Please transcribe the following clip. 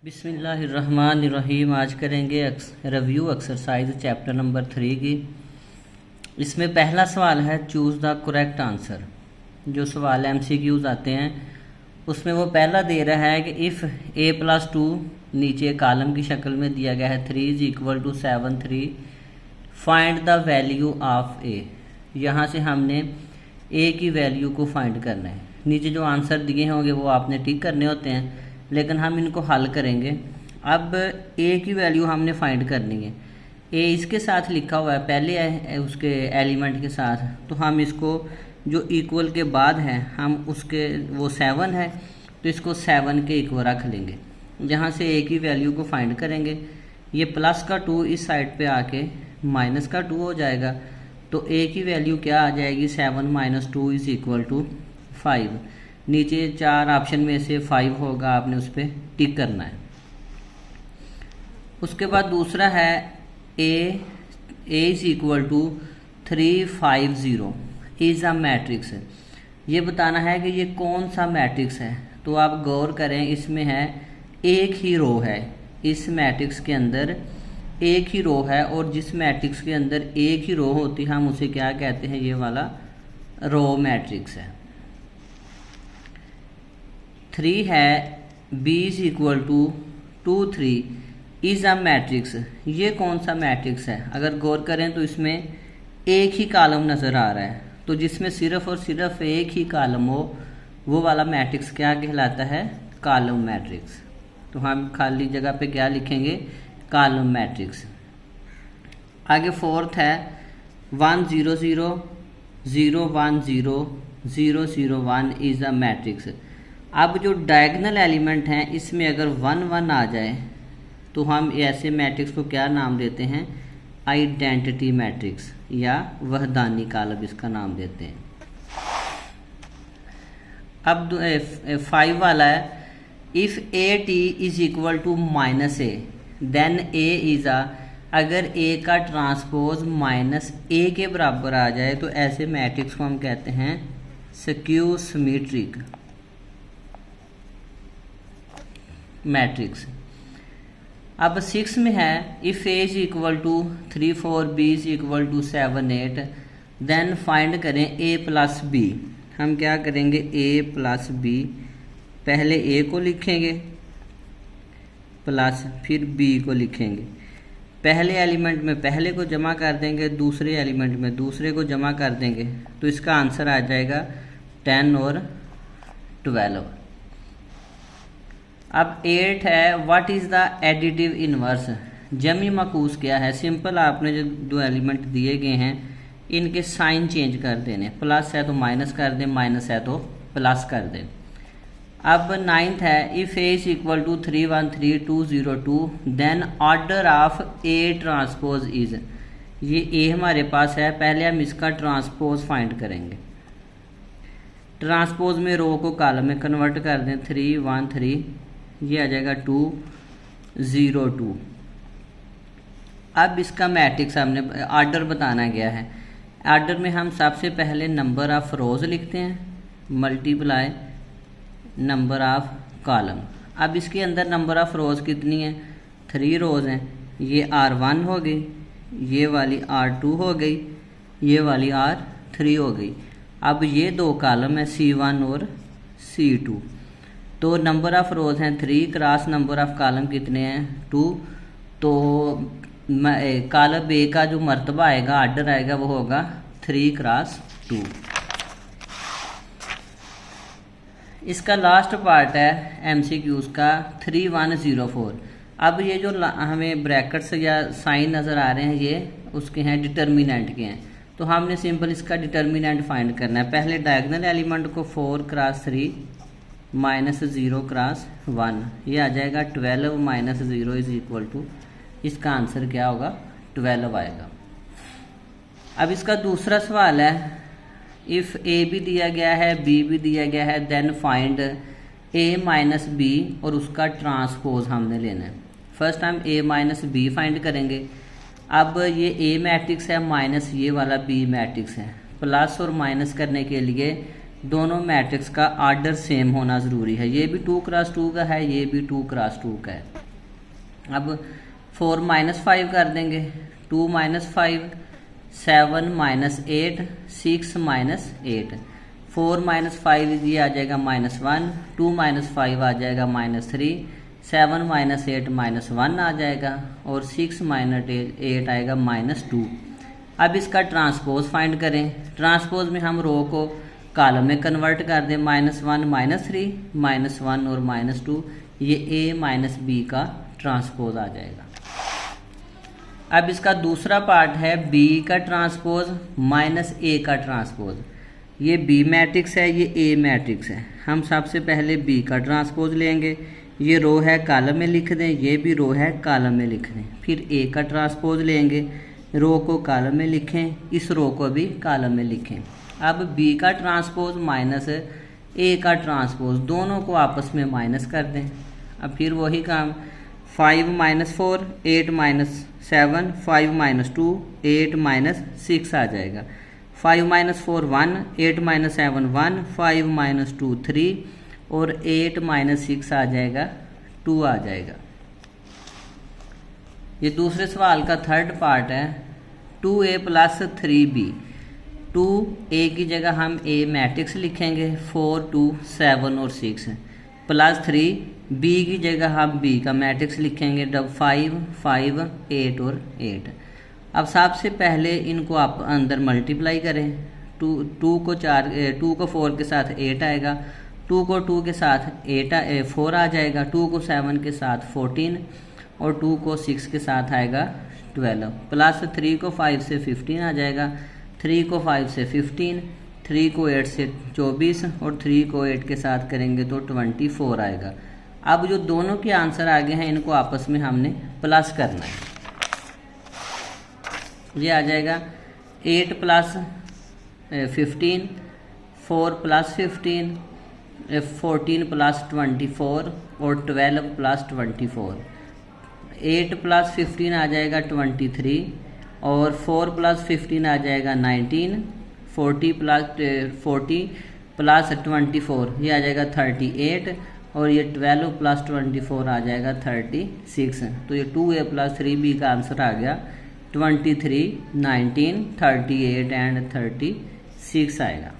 बिस्मिल्लाहिर्रहमानिर्रहीम। आज करेंगे रिव्यू एक्सरसाइज चैप्टर नंबर 3 की। इसमें पहला सवाल है चूज़ द करेक्ट आंसर। जो सवाल MCQs आते हैं उसमें वो पहला दे रहा है कि इफ़ a+2 नीचे कॉलम की शक्ल में दिया गया है 3 = 7 3 find the value of a। यहाँ से हमने a की वैल्यू को फाइंड करना है। नीचे जो आंसर दिए होंगे वो आपने टिक करने होते हैं, लेकिन हम इनको हल करेंगे। अब a की वैल्यू हमने फाइंड करनी है। a इसके साथ लिखा हुआ है पहले उसके एलिमेंट के साथ, तो हम इसको जो इक्वल के बाद है हम उसके वो 7 है तो इसको 7 के इक्वल रख लेंगे। जहाँ से a की वैल्यू को फाइंड करेंगे, ये प्लस का 2 इस साइड पे आके माइनस का 2 हो जाएगा, तो a की वैल्यू क्या आ जाएगी 7 - 2 = 5। नीचे 4 ऑप्शन में से 5 होगा, आपने उस पर टिक करना है। उसके बाद दूसरा है a = 350 इज़ अ मैट्रिक्स। ये बताना है कि ये कौन सा मैट्रिक्स है। तो आप गौर करें, इसमें है एक ही रो है, इस मैट्रिक्स के अंदर एक ही रो है, और जिस मैट्रिक्स के अंदर एक ही रो होती है हम उसे क्या कहते हैं, ये वाला रो मैट्रिक्स है। 3 है b = 2 3 इज़ अ मैट्रिक्स। ये कौन सा मैट्रिक्स है? अगर गौर करें तो इसमें एक ही कॉलम नज़र आ रहा है, तो जिसमें सिर्फ और सिर्फ एक ही कॉलम हो वो वाला मैट्रिक्स क्या कहलाता है, कॉलम मैट्रिक्स। तो हम खाली जगह पे क्या लिखेंगे, कॉलम मैट्रिक्स। आगे फोर्थ है 1 0 0 0 1 0 0 0 1 इज़ अ मैट्रिक्स। अब जो डायगोनल एलिमेंट हैं इसमें अगर 1 1 आ जाए तो हम ऐसे मैट्रिक्स को क्या नाम देते हैं, आइडेंटिटी मैट्रिक्स या वहदानी कॉलम इसका नाम देते हैं। अब 5 वाला है if AT = -a then a is a. अगर a का ट्रांसपोज -a के बराबर आ जाए तो ऐसे मैट्रिक्स को हम कहते हैं स्क्यू सिमेट्रिक मैट्रिक्स। अब 6 में है if a = 3 4 b = 7 8 then find करें a + b। हम क्या करेंगे, a + b, पहले a को लिखेंगे प्लस फिर b को लिखेंगे। पहले एलिमेंट में पहले को जमा कर देंगे, दूसरे एलिमेंट में दूसरे को जमा कर देंगे, तो इसका आंसर आ जाएगा 10 और 12। अब 8 है what is the additive inverse. जमी मकूस क्या है? सिंपल, आपने जो 2 एलिमेंट दिए गए हैं इनके साइन चेंज कर देने, प्लस है तो माइनस कर दें, माइनस है तो प्लस कर दें। अब 9th है if a = 3 1 3 2 0 2 then order of a transpose is. ये a हमारे पास है, पहले हम इसका ट्रांसपोज फाइंड करेंगे। ट्रांसपोज में रो को कॉलम में कन्वर्ट कर दें, 3 1 3, ये आ जाएगा 2 0 2। अब इसका मैट्रिक्स हमने ऑर्डर बताना गया है। ऑर्डर में हम सबसे पहले नंबर ऑफ रोज लिखते हैं मल्टीप्लाई नंबर ऑफ कॉलम। अब इसके अंदर नंबर ऑफ रोज कितनी है, 3 रोज हैं। ये R1 हो गई, ये वाली R2 हो गई, ये वाली R3 हो गई। अब ये 2 कॉलम है C1 और C2, तो नंबर ऑफ रोज हैं 3 क्रॉस नंबर ऑफ कॉलम कितने हैं 2। तो कॉलम A का जो मर्तबा आएगा, ऑर्डर आएगा, वो होगा 3 क्रॉस 2। इसका लास्ट पार्ट है MCQs का 3 1 0 4। अब ये जो हमें ब्रैकेट्स या साइन नज़र आ रहे हैं ये उसके हैं डिटर्मिनेंट के हैं, तो हमने सिंपल इसका डिटर्मिनेंट फाइंड करना है। पहले डायगोनल एलिमेंट को 4 क्रॉस 3 -0 क्रॉस 1, ये आ जाएगा 12 - 0 = इसका आंसर क्या होगा, 12 आएगा। अब इसका दूसरा सवाल है इफ़ a भी दिया गया है b भी दिया गया है देन फाइंड a - b और उसका ट्रांसपोज हमने लेना है। फर्स्ट हम a - b फाइंड करेंगे। अब ये a मैट्रिक्स है माइनस ये वाला b मैट्रिक्स है, प्लस और माइनस करने के लिए दोनों मैट्रिक्स का आर्डर सेम होना ज़रूरी है। ये भी 2 क्रॉस 2 का है, ये भी 2 क्रॉस 2 का है। अब 4 माइनस 5 कर देंगे, 2 माइनस 5, 7 माइनस 8, 6 माइनस 8, 4 माइनस 5 ये आ जाएगा -1, 2 माइनस 5 आ जाएगा -3, 7 माइनस 8 -1 आ जाएगा और 6 माइनस 8 आएगा -2। अब इसका ट्रांसपोज फाइंड करें। ट्रांसपोज में हम रो को कॉलम में कन्वर्ट कर दें, -1 -3 -1 और -2, ये a माइनस बी का ट्रांसपोज आ जाएगा। अब इसका दूसरा पार्ट है b का ट्रांसपोज -a का ट्रांसपोज। ये b मैट्रिक्स है, ये a मैट्रिक्स है। हम सबसे पहले b का ट्रांसपोज लेंगे, ये रो है कॉलम में लिख दें, ये भी रो है कॉलम में लिख दें। फिर a का ट्रांसपोज लेंगे, रो को कॉलम में लिखें, इस रो को भी कॉलम में लिखें। अब b का ट्रांसपोज माइनस a का ट्रांसपोज, दोनों को आपस में माइनस कर दें। अब फिर वही काम, 5 माइनस 4, 8 माइनस 7, 5 माइनस 2, 8 माइनस 6 आ जाएगा। 5 माइनस 4 1, 8 माइनस 7 1, 5 माइनस 2 3 और 8 माइनस 6 आ जाएगा 2 आ जाएगा। ये दूसरे सवाल का थर्ड पार्ट है, 2a प्लस 3b। 2a की जगह हम a मैट्रिक्स लिखेंगे, 4 2 7 और 6 प्लस 3b की जगह हम b का मैट्रिक्स लिखेंगे, 5 5 8 और 8। अब सबसे पहले इनको आप अंदर मल्टीप्लाई करें। 2 को 4 के साथ 8 आएगा, 2 को 2 के साथ 4 आ जाएगा, 2 को 7 के साथ 14 और 2 को 6 के साथ आएगा 12, प्लस 3 को 5 से 15 आ जाएगा, 3 को 5 से 15, 3 को 8 से 24 और 3 को 8 के साथ करेंगे तो 24 आएगा। अब जो दोनों के आंसर आगे हैं इनको आपस में हमने प्लस करना है। ये आ जाएगा 8 प्लस 15, 4 प्लस 15, 14 प्लस 24 और 12 प्लस 24। 8 प्लस 15 आ जाएगा 23 और 4 प्लस 15 आ जाएगा 19, 40 प्लस 24 ये आ जाएगा 38 और ये 12 प्लस 24 आ जाएगा 36। तो ये 2a प्लस 3b का आंसर आ गया 23, 19, 38 एंड 36 आएगा।